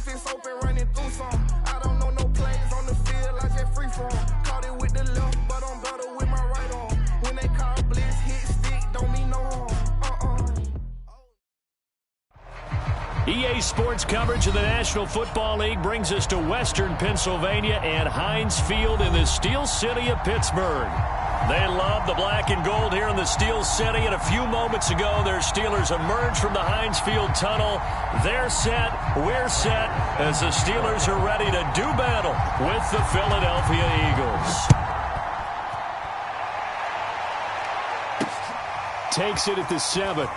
if it's open, running through some. I don't know no plays on the field, I just free for 'em. Caught it with the left, but I'm better with my right arm. When they call blitz, hit stick, don't mean no harm. EA Sports coverage of the National Football League brings us to Western Pennsylvania and Heinz Field in the Steel City of Pittsburgh. They love the black and gold here in the Steel City, and a few moments ago, their Steelers emerged from the Heinz Field tunnel. They're set, we're set, as the Steelers are ready to do battle with the Philadelphia Eagles. Takes it at the 7.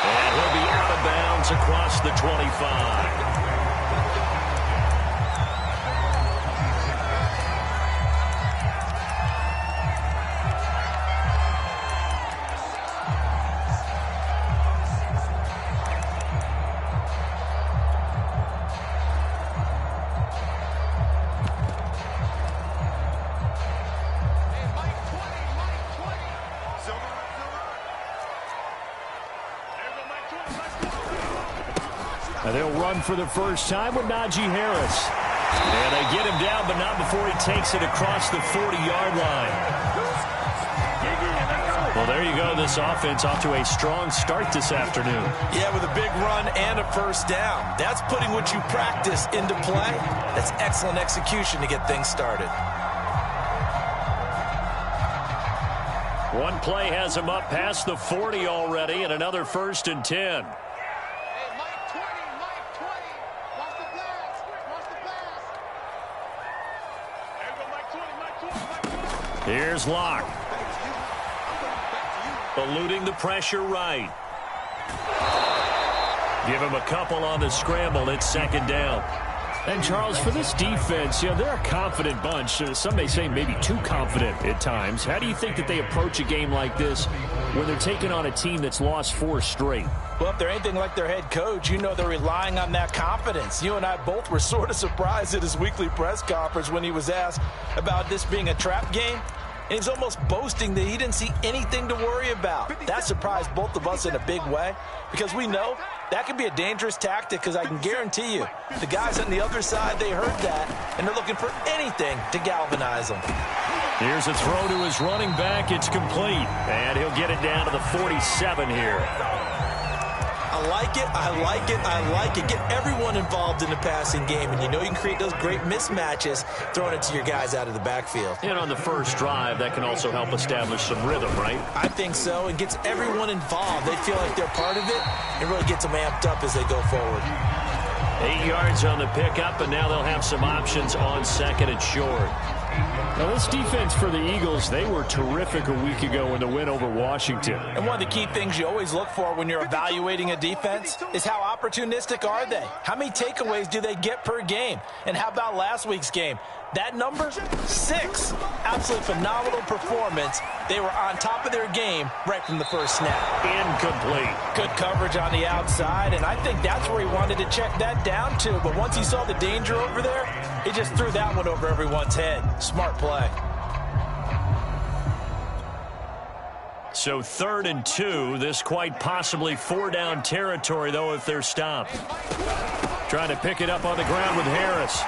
And he'll be out of bounds across the 25. And they'll run for the first time with Najee Harris. And they get him down, but not before he takes it across the 40-yard line. Well, there you go. This offense off to a strong start this afternoon. Yeah, with a big run and a first down. That's putting what you practice into play. That's excellent execution to get things started. One play has him up past the 40 already, and another 1st and 10. Here's Locke. Eluding the pressure right. Give him a couple on the scramble. It's 2nd down. And, Charles, for this defense, you know, they're a confident bunch. Some may say maybe too confident at times. How do you think that they approach a game like this when they're taking on a team that's lost 4 straight? Well, if they're anything like their head coach, you know they're relying on that confidence. You and I both were sort of surprised at his weekly press conference when he was asked about this being a trap game. And he's almost boasting that he didn't see anything to worry about. That surprised both of us in a big way because we know that can be a dangerous tactic because I can guarantee you the guys on the other side, they heard that, and they're looking for anything to galvanize them. Here's a throw to his running back. It's complete, and he'll get it down to the 47 here. I like it, I like it, I like it. Get everyone involved in the passing game, and you know you can create those great mismatches throwing it to your guys out of the backfield. And on the first drive, that can also help establish some rhythm, right? I think so, and gets everyone involved. They feel like they're part of it, and really gets them amped up as they go forward. 8 yards on the pickup, and now they'll have some options on 2nd and short. Now, this defense for the Eagles, they were terrific a week ago in the win over Washington. And one of the key things you always look for when you're evaluating a defense is how opportunistic are they? How many takeaways do they get per game? And how about last week's game? That number, 6. Absolutely phenomenal performance. They were on top of their game right from the first snap. Incomplete. Good coverage on the outside, and I think that's where he wanted to check that down to. But once he saw the danger over there, he just threw that one over everyone's head. Smart play. So 3rd and 2. This quite possibly 4-down territory, though, if they're stopped. Trying to pick it up on the ground with Harris.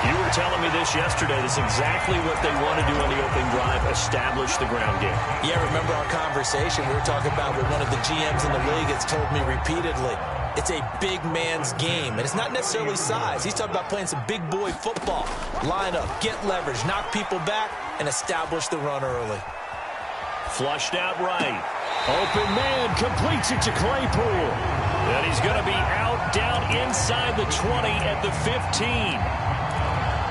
You were telling me this yesterday. This is exactly what they want to do on the opening drive, establish the ground game. Yeah, remember our conversation we were talking about with one of the GMs in the league has told me repeatedly. It's a big man's game, and it's not necessarily size. He's talking about playing some big boy football. Line up, get leverage, knock people back, and establish the run early. Flushed out right. Open man completes it to Claypool. And he's going to be out down inside the 20 at the 15.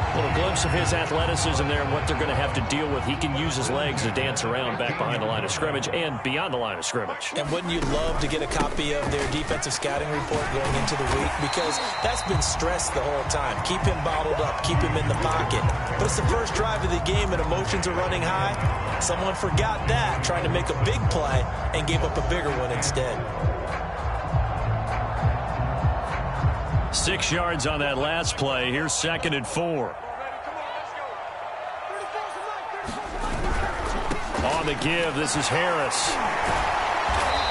A little glimpse of his athleticism there and what they're going to have to deal with. He can use his legs to dance around back behind the line of scrimmage and beyond the line of scrimmage. And wouldn't you love to get a copy of their defensive scouting report going into the week? Because that's been stressed the whole time. Keep him bottled up. Keep him in the pocket. But it's the first drive of the game and emotions are running high. Someone forgot that, trying to make a big play and gave up a bigger one instead. 6 yards on that last play. Here's 2nd and 4. On the give, this is Harris.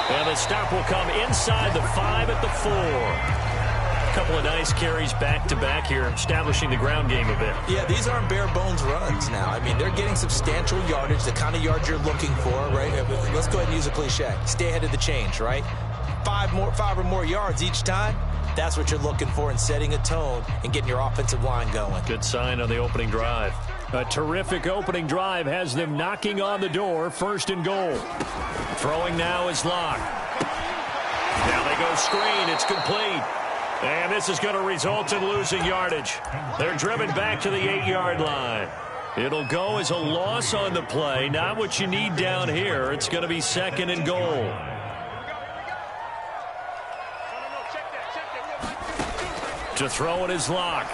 And the stop will come inside the 5 at the 4. A couple of nice carries back-to-back here, establishing the ground game a bit. Yeah, these aren't bare-bones runs now. I mean, they're getting substantial yardage, the kind of yards you're looking for, right? Let's go ahead and use a cliche. Stay ahead of the change, right? 5 or more yards each time. That's what you're looking for in setting a tone and getting your offensive line going. Good sign on the opening drive. A terrific opening drive has them knocking on the door. 1st and goal. Throwing now is Locke. Now they go screen. It's complete. And this is going to result in losing yardage. They're driven back to the 8-yard line. It'll go as a loss on the play. Not what you need down here. It's going to be 2nd and goal. To throw it is Locke.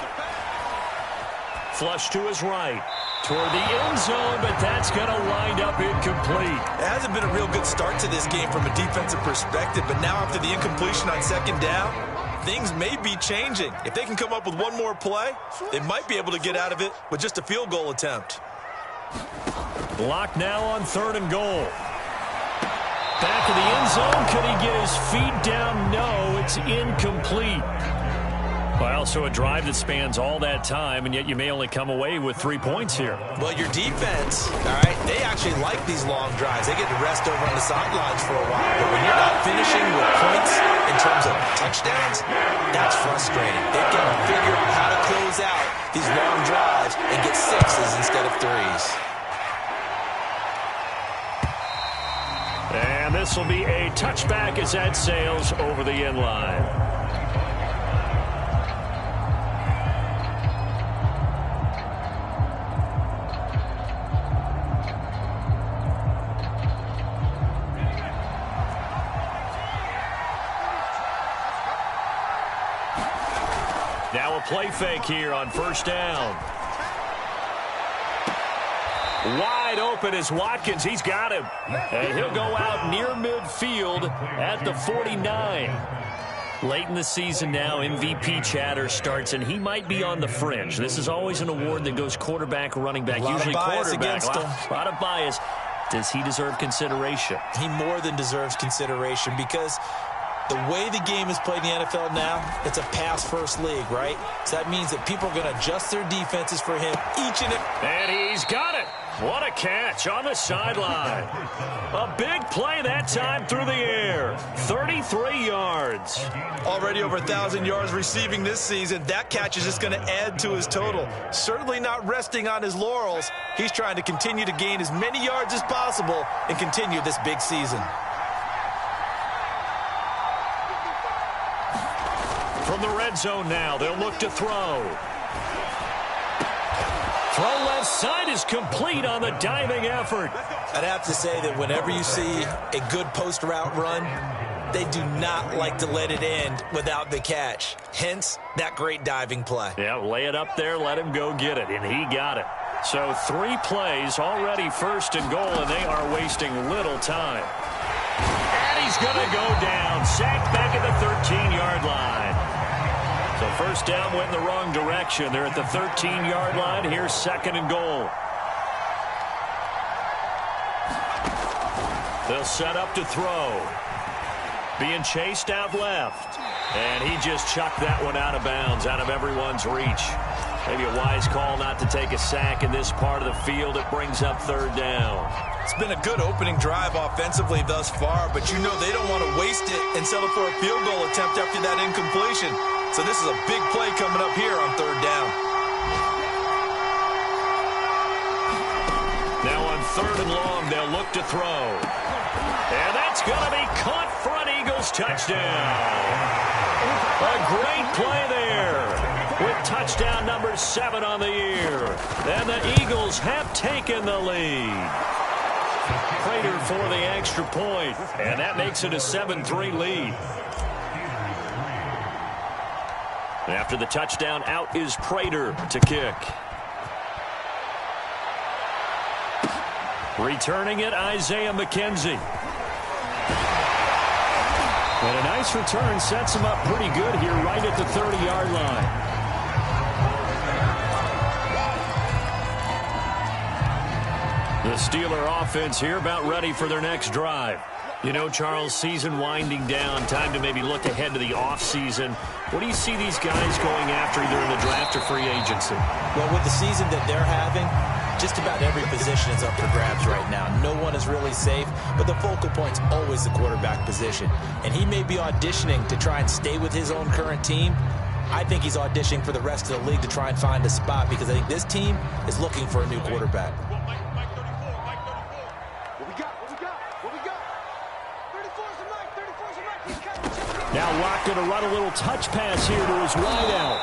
Flush to his right. Toward the end zone, but that's going to wind up incomplete. It hasn't been a real good start to this game from a defensive perspective, but now after the incompletion on 2nd down, things may be changing. If they can come up with one more play, they might be able to get out of it with just a field goal attempt. Locke now on 3rd and goal. Back in the end zone. Could he get his feet down? No, it's incomplete. Well, so a drive that spans all that time, and yet you may only come away with 3 points here. Well, your defense, all right, they actually like these long drives. They get to rest over on the sidelines for a while. But when you're not finishing with points in terms of touchdowns, that's frustrating. They've got to figure out how to close out these long drives and get 6s instead of 3s. And this will be a touchback as that sails over the end line. Now a play fake here on 1st down. Wide open is Watkins. He's got him. And he'll go out near midfield at the 49. Late in the season now, MVP chatter starts, and he might be on the fringe. This is always an award that goes quarterback, running back, usually quarterback. A lot of bias. Does he deserve consideration? He more than deserves consideration because the way the game is played in the NFL now, it's a pass-first league, right? So that means that people are going to adjust their defenses for him each and every... And he's got it. What a catch on the sideline. A big play that time through the air. 33 yards. Already over 1,000 yards receiving this season. That catch is just going to add to his total. Certainly not resting on his laurels. He's trying to continue to gain as many yards as possible and continue this big season. From the red zone now, they'll look to throw. Throw left side is complete on the diving effort. I'd have to say that whenever you see a good post route run, they do not like to let it end without the catch. Hence, that great diving play. Yeah, lay it up there, let him go get it, and he got it. So 3 plays, already 1st and goal, and they are wasting little time. And he's going to go down, sacked back at the 13-yard line. So 1st down went in the wrong direction. They're at the 13-yard line. Here's 2nd and goal. They'll set up to throw. Being chased out left. And he just chucked that one out of bounds, out of everyone's reach. Maybe a wise call not to take a sack in this part of the field. It brings up 3rd down. It's been a good opening drive offensively thus far, but you know they don't want to waste it and settle for a field goal attempt after that incompletion. So this is a big play coming up here on 3rd down. Now on 3rd and long, they'll look to throw. And that's going to be caught for an Eagles touchdown. A great play there with touchdown number 7 on the year. And the Eagles have taken the lead. Prater for the extra point, and that makes it a 7-3 lead. After the touchdown, out is Prater to kick. Returning it, Isaiah McKenzie. And a nice return sets him up pretty good here right at the 30-yard line. The Steeler offense here about ready for their next drive. You know, Charles, season winding down, time to maybe look ahead to the offseason. What do you see these guys going after either in the draft or free agency? Well, with the season that they're having, just about every position is up for grabs right now. No one is really safe, but the focal point's always the quarterback position. And he may be auditioning to try and stay with his own current team. I think he's auditioning for the rest of the league to try and find a spot because I think this team is looking for a new quarterback. Now Locke going to run a little touch pass here to his wideout.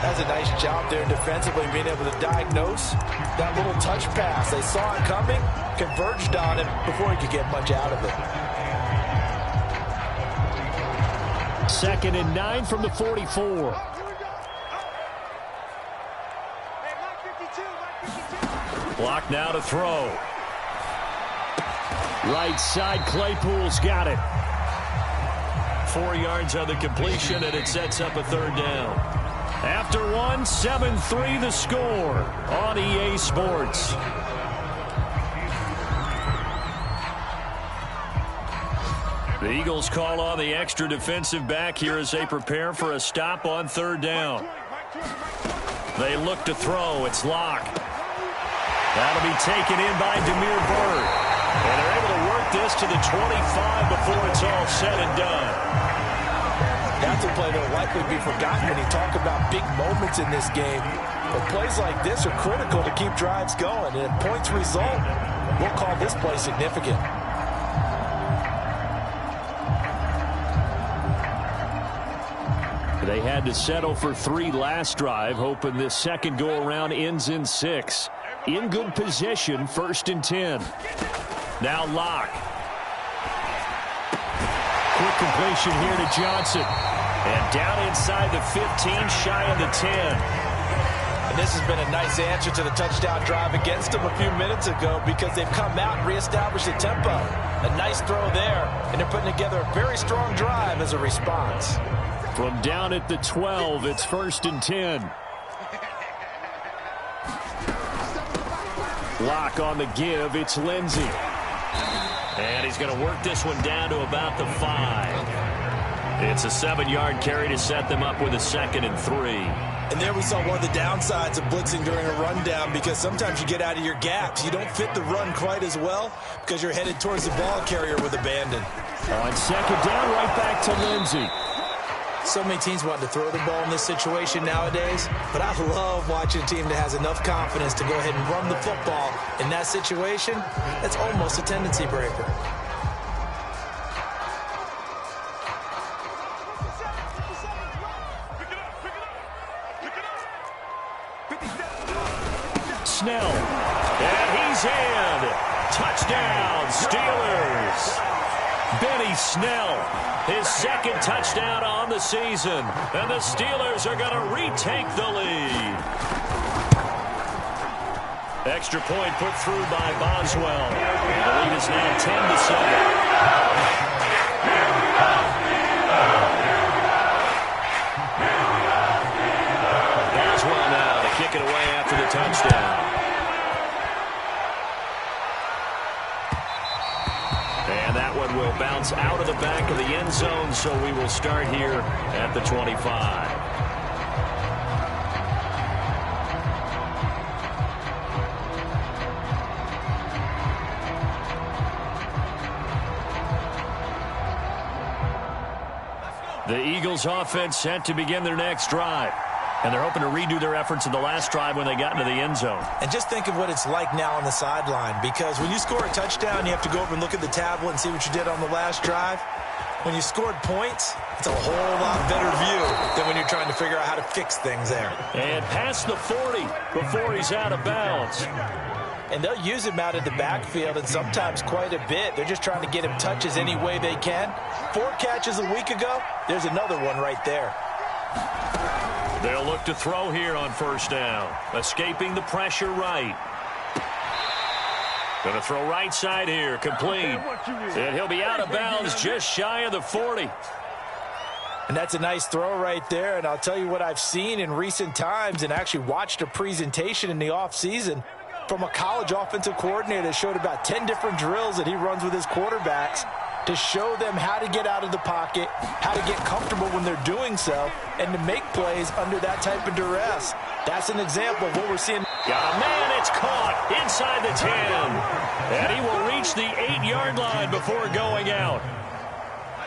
That's a nice job there defensively, being able to diagnose that little touch pass. They saw it coming, converged on him before he could get much out of it. 2nd and 9 from the 44. Locke now to throw. Right side, Claypool's got it. 4 yards on the completion, and it sets up a 3rd down. After one, 7-3 the score on EA Sports. The Eagles call on the extra defensive back here as they prepare for a stop on 3rd down. They look to throw. It's Locke. That'll be taken in by Demir Bird. And they're able to work this to the 25 before it's all said and done. That's a play that will likely be forgotten when you talk about big moments in this game. But plays like this are critical to keep drives going. And if points result, we'll call this play significant. They had to settle for 3 last drive, hoping this second go-around ends in 6. In good position, 1st and 10. Now Locke. Quick completion here to Johnson. And down inside the 15, shy of the 10. And this has been a nice answer to the touchdown drive against them a few minutes ago because they've come out and reestablished the tempo. A nice throw there, and they're putting together a very strong drive as a response. From down at the 12, it's 1st and 10. Locke on the give, it's Lindsey. And he's going to work this one down to about the 5. It's a 7-yard carry to set them up with a 2nd and 3. And there we saw one of the downsides of blitzing during a rundown because sometimes you get out of your gaps. You don't fit the run quite as well because you're headed towards the ball carrier with abandon. On 2nd down, right back to Lindsey. So many teams want to throw the ball in this situation nowadays, but I love watching a team that has enough confidence to go ahead and run the football. In that situation, that's almost a tendency breaker. Snell, and he's in. Touchdown, Steelers. Benny Snell, his 2nd touchdown on the season, and the Steelers are going to retake the lead. Extra point put through by Boswell. The lead is now 10-7. Boswell now to kick it away after the touchdown. And that one will bounce out of the back of the end zone, so we will start here at the 25. The Eagles offense set to begin their next drive. And they're hoping to redo their efforts in the last drive when they got into the end zone. And just think of what it's like now on the sideline, because when you score a touchdown, you have to go over and look at the tablet and see what you did on the last drive. When you scored points, it's a whole lot better view than when you're trying to figure out how to fix things there. And past the 40 before he's out of bounds. And they'll use him out of the backfield, and sometimes quite a bit. They're just trying to get him touches any way they can. 4 catches a week ago, there's another one right there. They'll look to throw here on 1st down. Escaping the pressure right. Going to throw right side here, complete. And he'll be out of bounds just shy of the 40. And that's a nice throw right there. And I'll tell you what I've seen in recent times and actually watched a presentation in the offseason. from a college offensive coordinator that showed about 10 different drills that he runs with his quarterbacks to show them how to get out of the pocket, how to get comfortable when they're doing so, and to make plays under that type of duress. That's an example of what we're seeing. Got a man, it's caught inside the 10. And he will reach the 8-yard line before going out.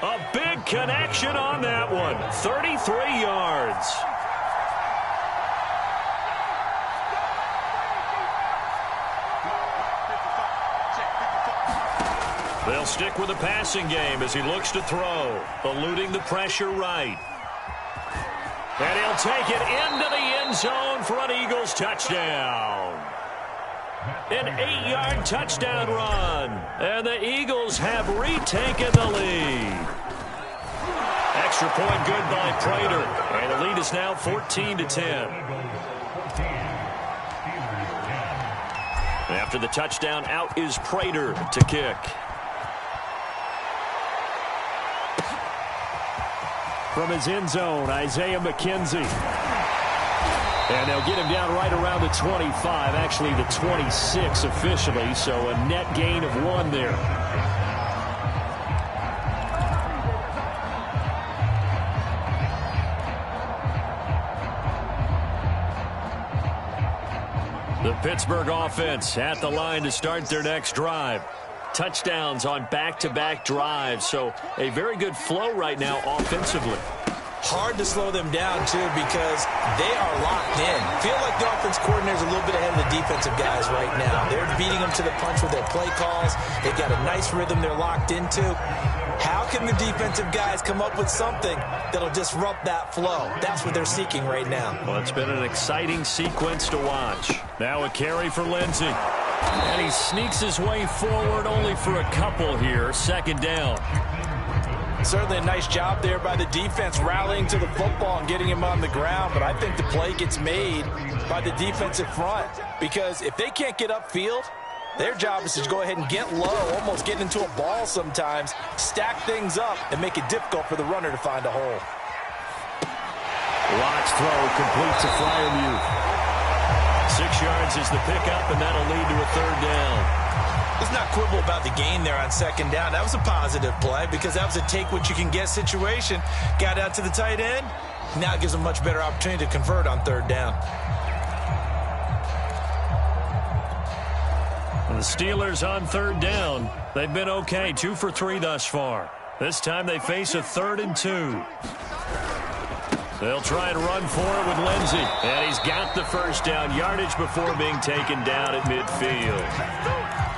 A big connection on that one. 33 yards. They'll stick with the passing game as he looks to throw, eluding the pressure right. And he'll take it into the end zone for an Eagles touchdown. An 8-yard touchdown run. And the Eagles have retaken the lead. Extra point good by Prater. And the lead is now 14-10. After the touchdown, out is Prater to kick. From his end zone, Isaiah McKenzie. And they'll get him down right around the 25, actually the 26 officially, so a net gain of 1 there. The Pittsburgh offense at the line to start their next drive. Touchdowns on back-to-back drives, so a very good flow right now offensively. Hard to slow them down, too, because they are locked in. Feel like the offense coordinator's a little bit ahead of the defensive guys right now. They're beating them to the punch with their play calls. They've got a nice rhythm they're locked into. How can the defensive guys come up with something that'll disrupt that flow? That's what they're seeking right now. Well, it's been an exciting sequence to watch. Now a carry for Lindsey. And he sneaks his way forward only for a couple here. Second down. Certainly a nice job there by the defense rallying to the football and getting him on the ground. But I think the play gets made by the defensive front. Because if they can't get upfield, their job is to go ahead and get low, almost get into a ball sometimes, stack things up, and make it difficult for the runner to find a hole. Lock's throw complete to Freiermuth. 6 yards is the pickup, and that'll lead to a third down. Let's not quibble about the gain there on second down. That was a positive play because that was a take-what-you-can-get situation. Got out to the tight end. Now it gives them a much better opportunity to convert on third down. The Steelers on third down. They've been okay, 2 for 3 thus far. This time they face a 3rd and 2. They'll try and run for it with Lindsey. And he's got the first down yardage before being taken down at midfield.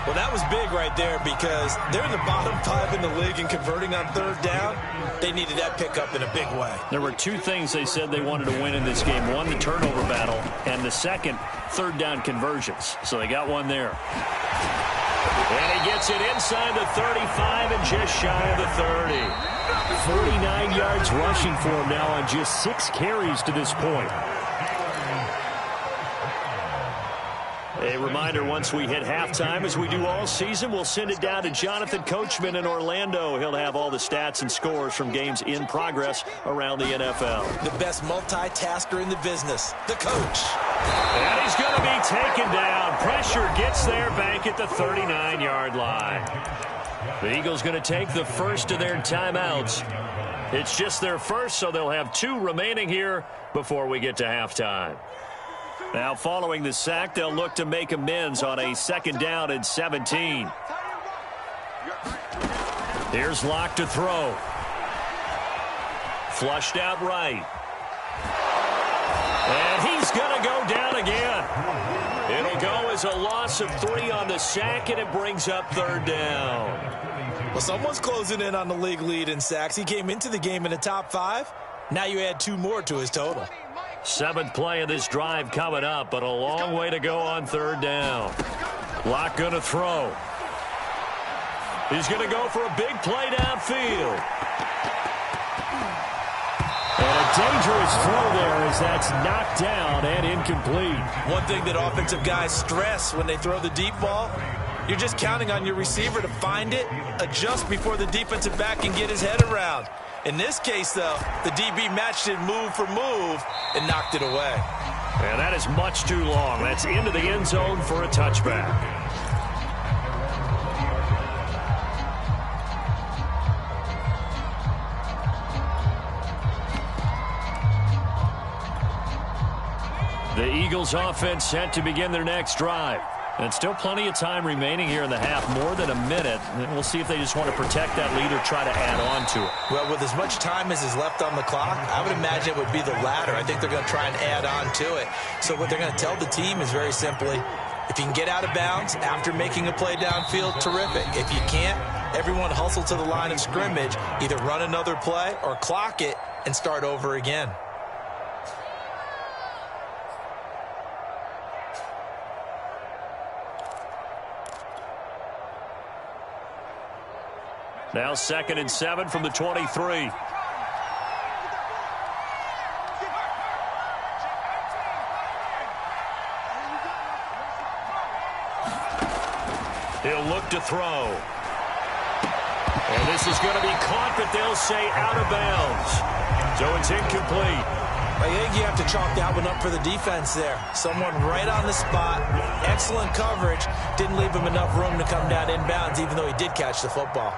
Well, that was big right there because they're in the bottom 5 in the league and converting on third down. They needed that pickup in a big way. There were 2 things they said they wanted to win in this game. One, the turnover battle, and the second, third down conversions. So they got one there. And he gets it inside the 35 and just shy of the 30. 49 yards rushing for him now on just 6 carries to this point. A reminder, once we hit halftime, as we do all season, we'll send it down to Jonathan Coachman in Orlando. He'll have all the stats and scores from games in progress around the NFL. The best multitasker in the business, the coach. And he's going to be taken down. Pressure gets there back at the 39-yard line. The Eagles going to take the first of their timeouts. It's just their first, so they'll have 2 remaining here before we get to halftime. Now, following the sack, they'll look to make amends on a 2nd down and 17. Here's Locke to throw. Flushed out right. And he's going to go down again. It'll go as a loss of 3 on the sack, and it brings up 3rd down. Well, someone's closing in on the league lead in sacks. He came into the game in the top 5. Now you add 2 more to his total. 7th play of this drive coming up, but a long way to go on 3rd down. Locke going to throw. He's going to go for a big play downfield. And a dangerous throw there as that's knocked down and incomplete. One thing that offensive guys stress when they throw the deep ball, you're just counting on your receiver to find it, adjust before the defensive back can get his head around. In this case, though, the DB matched it move for move and knocked it away. And that is much too long. That's into the end zone for a touchback. The Eagles offense set to begin their next drive. And still plenty of time remaining here in the half, more than a minute. And we'll see if they just want to protect that lead or try to add on to it. Well, with as much time as is left on the clock, I would imagine it would be the latter. I think they're going to try and add on to it. So what they're going to tell the team is very simply, if you can get out of bounds after making a play downfield, terrific. If you can't, everyone hustle to the line of scrimmage, either run another play or clock it and start over again. Now 2nd and 7 from the 23. He'll look to throw. And this is going to be caught, but they'll say out of bounds. So it's incomplete. I think you have to chalk that one up for the defense there. Someone right on the spot. Excellent coverage. Didn't leave him enough room to come down inbounds, even though he did catch the football.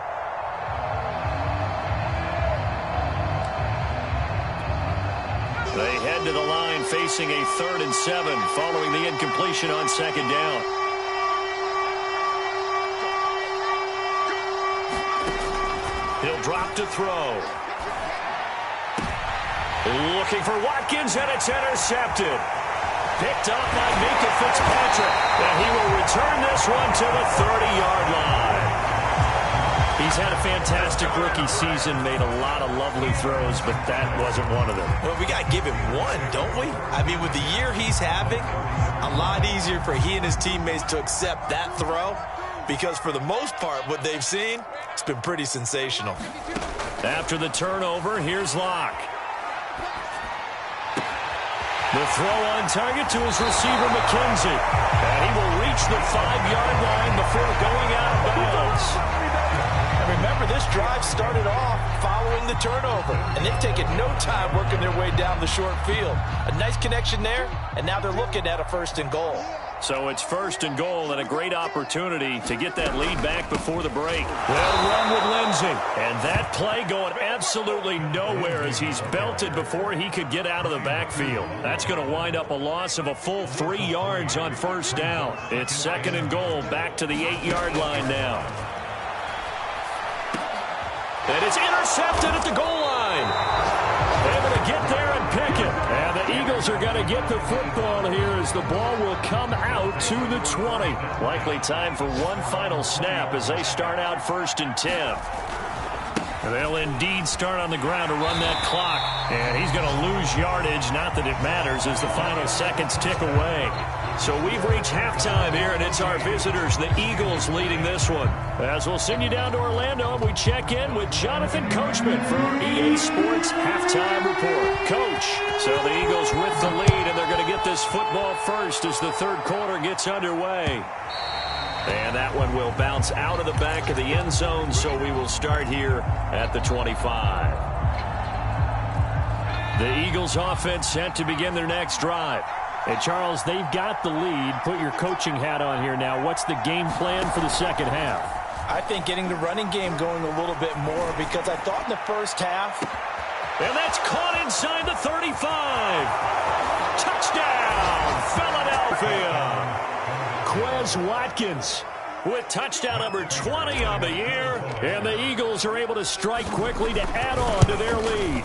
They head to the line facing a 3rd and 7 following the incompletion on 2nd down. He'll drop to throw. Looking for Watkins, and it's intercepted. Picked up by Minka Fitzpatrick. And he will return this one to the 30-yard line. He's had a fantastic rookie season, made a lot of lovely throws, but that wasn't one of them. Well, we got to give him one, don't we? I mean, with the year he's having, a lot easier for he and his teammates to accept that throw, because for the most part, what they've seen, it's been pretty sensational. After the turnover, here's Locke. The throw on target to his receiver, McKenzie. And he will reach the 5-yard line before going out of bounds. Remember, this drive started off following the turnover, and they've taken no time working their way down the short field. A nice connection there, and now they're looking at a 1st and goal. So it's 1st and goal and a great opportunity to get that lead back before the break. Well run with Lindsey. And that play going absolutely nowhere as he's belted before he could get out of the backfield. That's going to wind up a loss of a full 3 yards on 1st down. It's 2nd and goal, back to the 8-yard line now. And it's intercepted at the goal line. Able to get there and pick it. And the Eagles are going to get the football here as the ball will come out to the 20. Likely time for one final snap as they start out 1st and 10. And they'll indeed start on the ground to run that clock. And he's going to lose yardage, not that it matters, as the final seconds tick away. So we've reached halftime here, and it's our visitors, the Eagles, leading this one. As we'll send you down to Orlando, and we check in with Jonathan Coachman for our EA Sports Halftime Report. Coach, so the Eagles with the lead, and they're going to get this football first as the 3rd quarter gets underway. And that one will bounce out of the back of the end zone, so we will start here at the 25. The Eagles offense set to begin their next drive. And, Charles, they've got the lead. Put your coaching hat on here now. What's the game plan for the 2nd half? I think getting the running game going a little bit more, because I thought in the 1st half. And that's caught inside the 35. Touchdown, Philadelphia. Quez Watkins with touchdown number 20 on the year. And the Eagles are able to strike quickly to add on to their lead.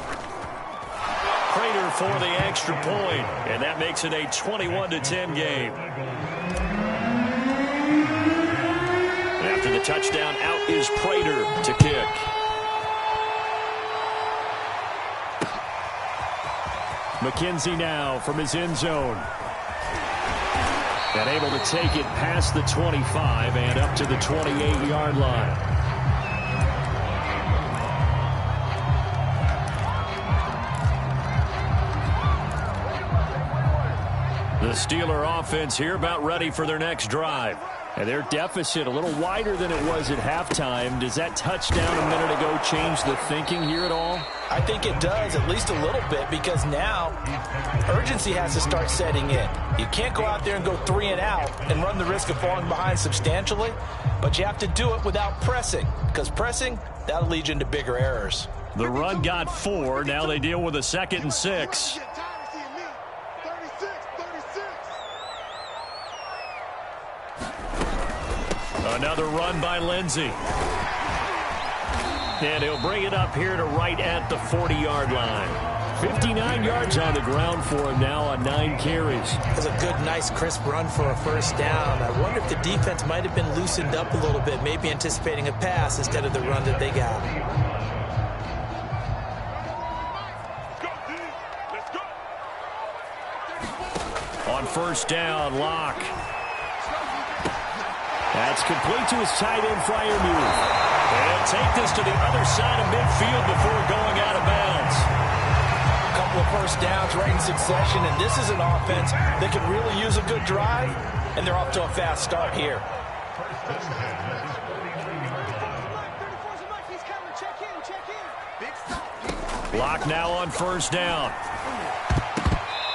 Prater for the extra point, and that makes it a 21-10 game. After the touchdown, out is Prater to kick. McKenzie now from his end zone. And able to take it past the 25 and up to the 28-yard line. The Steeler offense here about ready for their next drive. And their deficit a little wider than it was at halftime. Does that touchdown a minute ago change the thinking here at all? I think it does, at least a little bit, because now urgency has to start setting in. You can't go out there and go 3 and out and run the risk of falling behind substantially, but you have to do it without pressing, because pressing, that'll lead you into bigger errors. The run got 4. Now they deal with a 2nd and 6. Another run by Lindsey. And he'll bring it up here to right at the 40-yard line. 59 yards on the ground for him now on 9 carries. That's a good, nice, crisp run for a first down. I wonder if the defense might have been loosened up a little bit, maybe anticipating a pass instead of the run that they got. On first down, Locke. That's complete to his tight end Freiermuth. They'll take this to the other side of midfield before going out of bounds. A couple of first downs right in succession, and this is an offense that could really use a good drive, and they're off to a fast start here. Locke now on first down.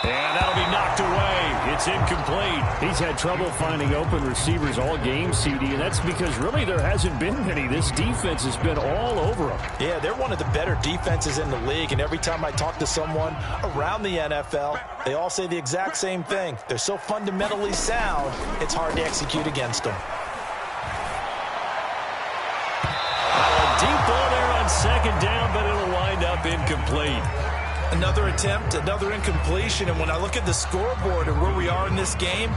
And that'll be knocked away. It's incomplete. He's had trouble finding open receivers all game, CD, and that's because really there hasn't been many. This defense has been all over them. Yeah, they're one of the better defenses in the league, and every time I talk to someone around the NFL, they all say the exact same thing. They're so fundamentally sound, it's hard to execute against them. A deep ball there on second down, but it'll wind up incomplete. Another attempt, another incompletion, and when I look at the scoreboard and where we are in this game,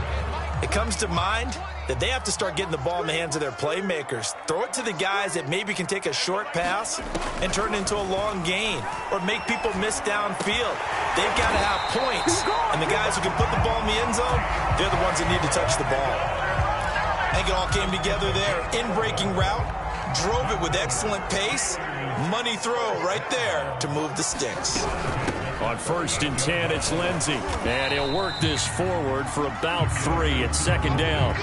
it comes to mind that they have to start getting the ball in the hands of their playmakers. Throw it to the guys that maybe can take a short pass and turn it into a long gain or make people miss downfield. They've got to have points, and the guys who can put the ball in the end zone, they're the ones that need to touch the ball. I think it all came together there. In-breaking route, drove it with excellent pace. Money throw right there to move the sticks. On first and 10, it's Lindsey. And he'll work this forward for about 3 at second down.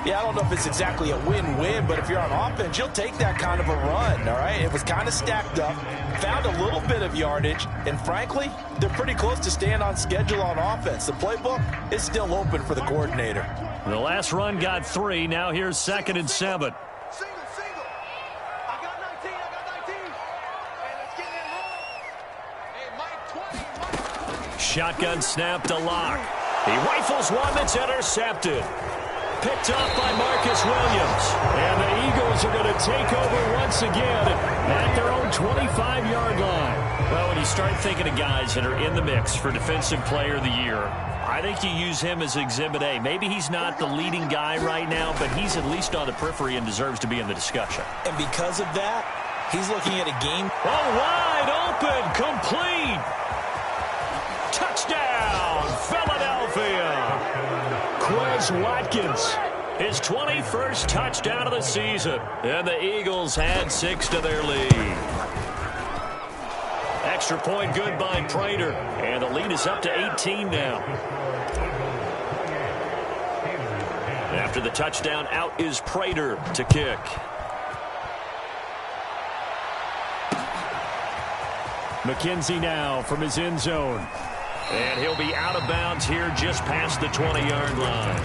Yeah, I don't know if it's exactly a win-win, but if you're on offense, you'll take that kind of a run, all right? It was kind of stacked up, found a little bit of yardage, and frankly, they're pretty close to staying on schedule on offense. The playbook is still open for the coordinator. The last run got 3. Now here's 2nd and 7. Shotgun snap to Locke. He rifles one that's intercepted. Picked up by Marcus Williams. And the Eagles are going to take over once again at their own 25-yard line. Well, when you start thinking of guys that are in the mix for Defensive Player of the Year, I think you use him as Exhibit A. Maybe he's not the leading guy right now, but he's at least on the periphery and deserves to be in the discussion. And because of that, he's looking at a game. Oh, wide open, complete. Touchdown, Philadelphia. Quez Watkins, his 21st touchdown of the season. And the Eagles add 6 to their lead. Extra point good by Prater. And the lead is up to 18 now. After the touchdown, out is Prater to kick. McKenzie now from his end zone. And he'll be out of bounds here just past the 20-yard line.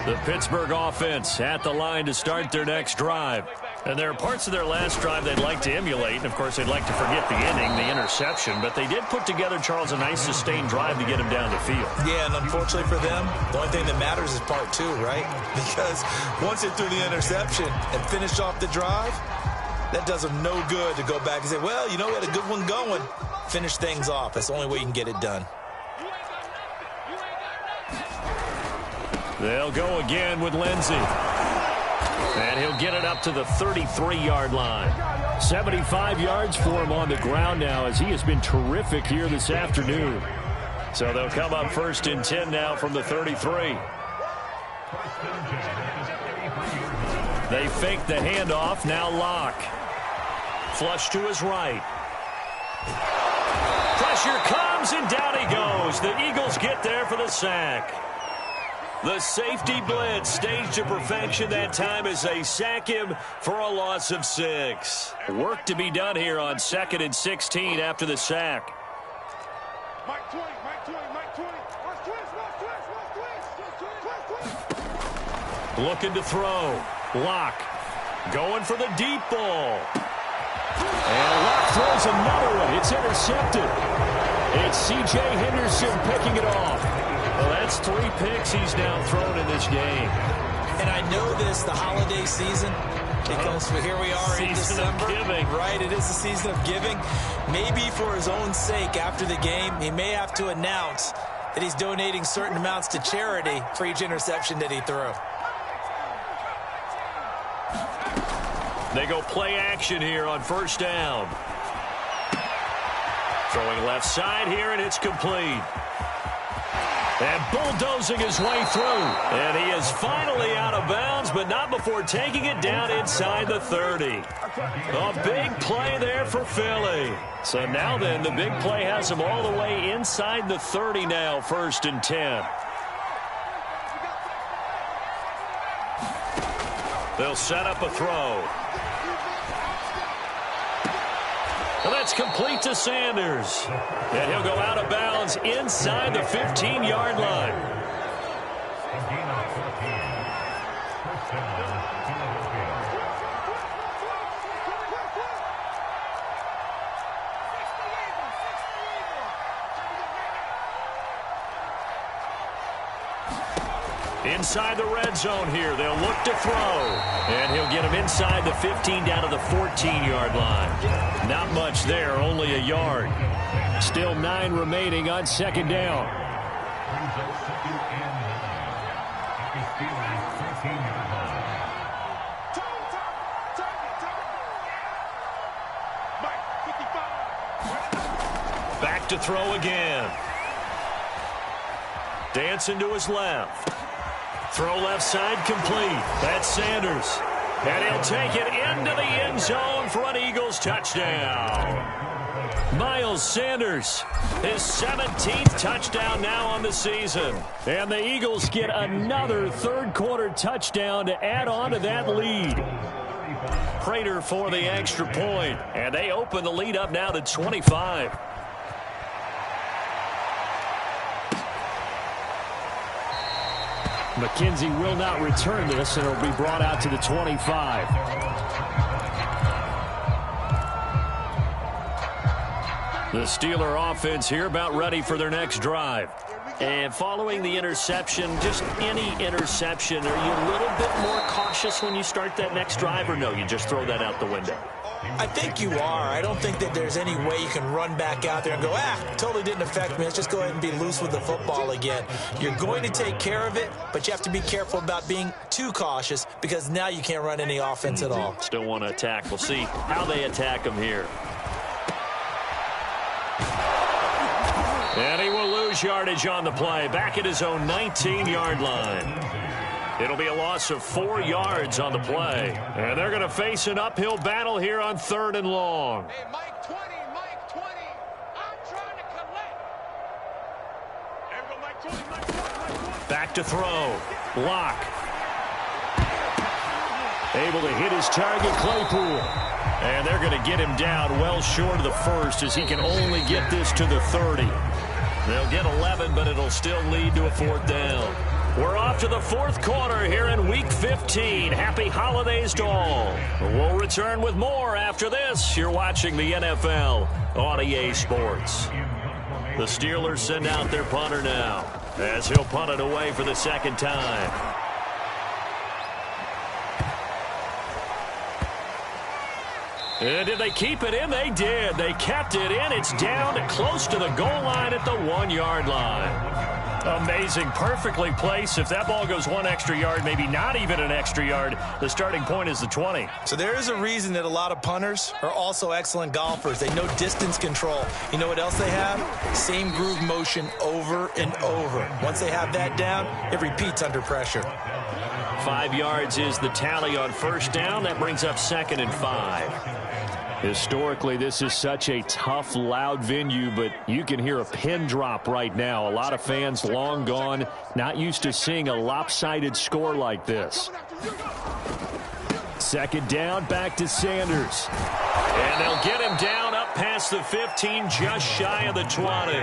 The Pittsburgh offense at the line to start their next drive. And there are parts of their last drive they'd like to emulate. And, of course, they'd like to forget the ending, the interception. But they did put together, Charles, a nice sustained drive to get him down the field. Yeah, and unfortunately for them, the only thing that matters is part 2, right? Because once they threw the interception and finished off the drive, that does them no good to go back and say, well, you know, we had a good one going. Finish things off. That's the only way you can get it done. They'll go again with Lindsey. And he'll get it up to the 33-yard line. 75 yards for him on the ground now as he has been terrific here this afternoon. So they'll come up first and 10 now from the 33. They fake the handoff. Now Locke. Flush to his right. Pressure comes. comes, and down he goes. The Eagles get there for the sack. The safety blitz staged to perfection that time as they sack him for a loss of 6. Work to be done here on 2nd and 16 after the sack. Mike 20, Mike 20, Mike 20. Looking to throw. Lock. Going for the deep ball. And Lock throws another one. It's intercepted. It's C.J. Henderson picking it off. Well, that's 3 picks he's now thrown in this game. And I know this, the holiday season, because here we are in December. Season of giving. Right, it is the season of giving. Maybe for his own sake after the game, he may have to announce that he's donating certain amounts to charity for each interception that he threw. They go play action here on 1st down. Throwing left side here, and it's complete. And bulldozing his way through. And he is finally out of bounds, but not before taking it down inside the 30. A big play there for Philly. So now then, the big play has him all the way inside the 30 now, 1st and 10. They'll set up a throw. Well, that's complete to Sanders. And he'll go out of bounds inside the 15-yard line. Inside the red zone here. They'll look to throw. And he'll get him inside the 15 down to the 14-yard line. Not much there, only a yard. Still 9 remaining on 2nd down. Back to throw again. Dancing to his left. Throw left side complete. That's Sanders. And he'll take it into the end zone for an Eagles touchdown. Miles Sanders, his 17th touchdown now on the season. And the Eagles get another 3rd-quarter touchdown to add on to that lead. Prater for the extra point. And they open the lead up now to 25. McKenzie will not return this, and it'll be brought out to the 25. The Steeler offense here about ready for their next drive. And following the interception, just any interception, are you a little bit more cautious when you start that next drive, or no, you just throw that out the window? I think you are. I don't think that there's any way you can run back out there and go, totally didn't affect me. Let's just go ahead and be loose with the football again. You're going to take care of it, but you have to be careful about being too cautious because now you can't run any offense at all. Still want to attack. We'll see how they attack him here. And he will lose yardage on the play. Back at his own 19-yard line. It'll be a loss of 4 yards on the play. And they're going to face an uphill battle here on 3rd and long. Hey, Mike 20, Mike 20. I'm trying to collect. There we go, Mike 20, Mike 20, Mike 20. Back to throw. Lock. Able to hit his target, Claypool. And they're going to get him down well short of the 1st as he can only get this to the 30. They'll get 11, but it'll still lead to a 4th down. We're off to the 4th quarter here in Week 15. Happy holidays to all. We'll return with more after this. You're watching the NFL on EA Sports. The Steelers send out their punter now as he'll punt it away for the 2nd time. And did they keep it in? They did. They kept it in. It's down to close to the goal line at the 1-yard line. Amazing. Perfectly placed. If that ball goes 1 extra yard, maybe not even an extra yard, the starting point is the 20. So there is a reason that a lot of punters are also excellent golfers. They know distance control. You know what else they have? Same groove motion over and over. Once they have that down, it repeats under pressure. 5 yards is the tally on 1st down. That brings up 2nd and 5. Historically, this is such a tough, loud venue, but you can hear a pin drop right now. A lot of fans long gone, not used to seeing a lopsided score like this. Second down, back to Sanders. And they'll get him down up past the 15, just shy of the 20.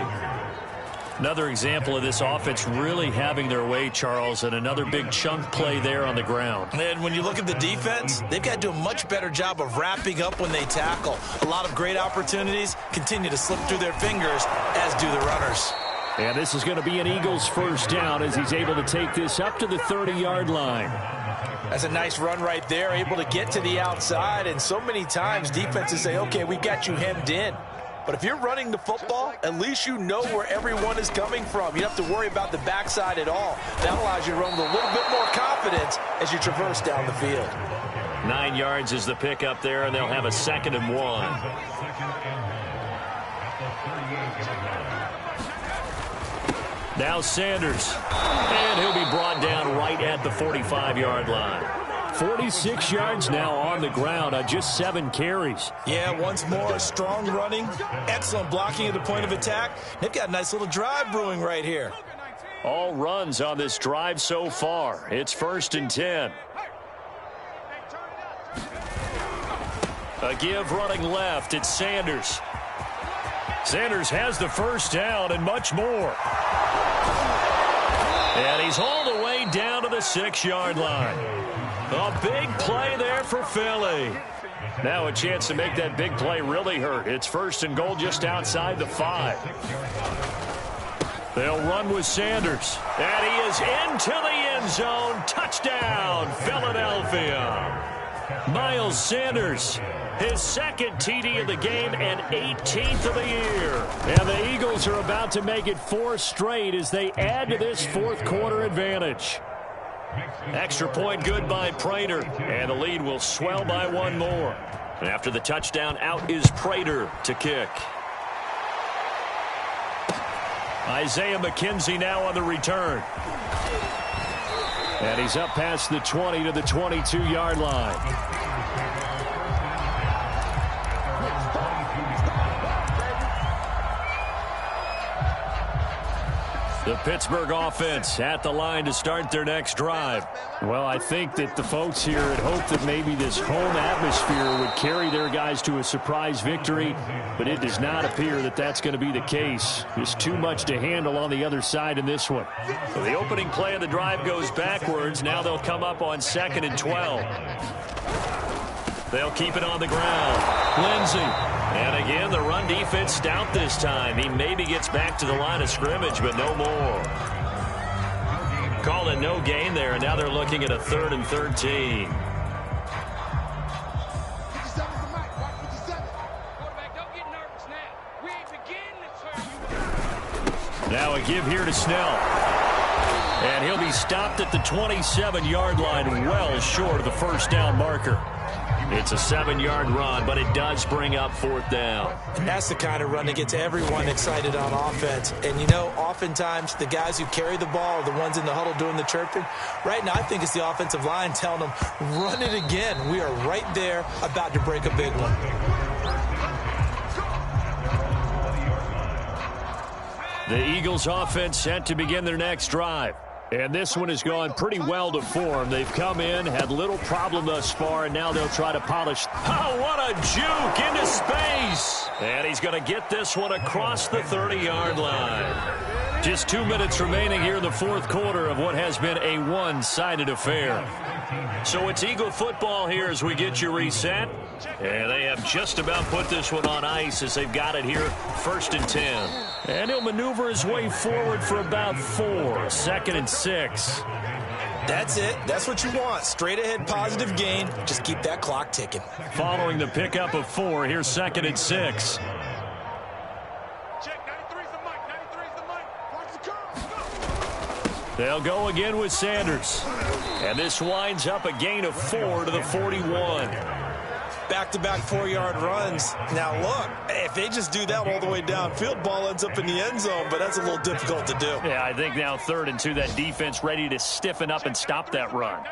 Another example of this offense really having their way, Charles, and another big chunk play there on the ground. And when you look at the defense, they've got to do a much better job of wrapping up when they tackle. A lot of great opportunities continue to slip through their fingers, as do the runners. And this is going to be an Eagles first down as he's able to take this up to the 30-yard line. That's a nice run right there, able to get to the outside. And so many times defenses say, okay, we got you hemmed in. But if you're running the football, at least you know where everyone is coming from. You don't have to worry about the backside at all. That allows you to run with a little bit more confidence as you traverse down the field. 9 yards is the pickup there, and they'll have a 2nd and 1. Now Sanders. And he'll be brought down right at the 45-yard line. 46 yards now on the ground on just 7 carries. Yeah, once more, strong running, excellent blocking at the point of attack. They've got a nice little drive brewing right here. All runs on this drive so far. It's 1st and 10. A give running left. It's Sanders. Sanders has the first down and much more. And he's all the way down to the 6-yard line. A big play there for Philly. Now a chance to make that big play really hurt. It's 1st and goal just outside the 5. They'll run with Sanders. And he is into the end zone. Touchdown, Philadelphia. Miles Sanders, his 2nd TD of the game and 18th of the year. And the Eagles are about to make it 4 straight as they add to this 4th quarter advantage. Extra point good by Prater, and the lead will swell by 1 more. After the touchdown, out is Prater to kick. Isaiah McKenzie now on the return. And he's up past the 20 to the 22-yard line. The Pittsburgh offense at the line to start their next drive. Well, I think that the folks here had hoped that maybe this home atmosphere would carry their guys to a surprise victory, but it does not appear that that's going to be the case. There's too much to handle on the other side in this one. So the opening play of the drive goes backwards. Now they'll come up on 2nd and 12. They'll keep it on the ground. Lindsey. And again, the run defense stout this time. He maybe gets back to the line of scrimmage, but no more. Call it no gain there, and now they're looking at a 3rd and 13. Now a give here to Snell. And he'll be stopped at the 27-yard line, well short of the first down marker. It's a 7-yard run, but it does bring up 4th down. That's the kind of run that gets everyone excited on offense. And, you know, oftentimes the guys who carry the ball are the ones in the huddle doing the chirping. Right now, I think it's the offensive line telling them, run it again. We are right there about to break a big one. The Eagles offense set to begin their next drive. And this one has gone pretty well to form. They've come in, had little problem thus far, and now they'll try to polish. Oh, what a juke into space. And he's going to get this one across the 30-yard line. Just 2 minutes remaining here in the 4th quarter of what has been a one-sided affair. So it's Eagle football here as we get you reset. And they have just about put this one on ice as they've got it here, 1st and 10. And he'll maneuver his way forward for about 4, 2nd and 6. That's it. That's what you want. Straight ahead positive gain. Just keep that clock ticking. Following the pickup of 4, here's 2nd and 6. They'll go again with Sanders. And this winds up a gain of 4 to the 41. Back-to-back 4-yard runs. Now, look, if they just do that all the way downfield, ball ends up in the end zone, but that's a little difficult to do. Yeah, I think now 3rd and 2, that defense ready to stiffen up and stop that run.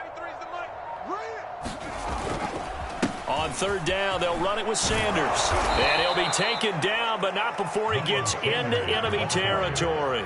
On third down. They'll run it with Sanders. And he'll be taken down, but not before he gets into enemy territory.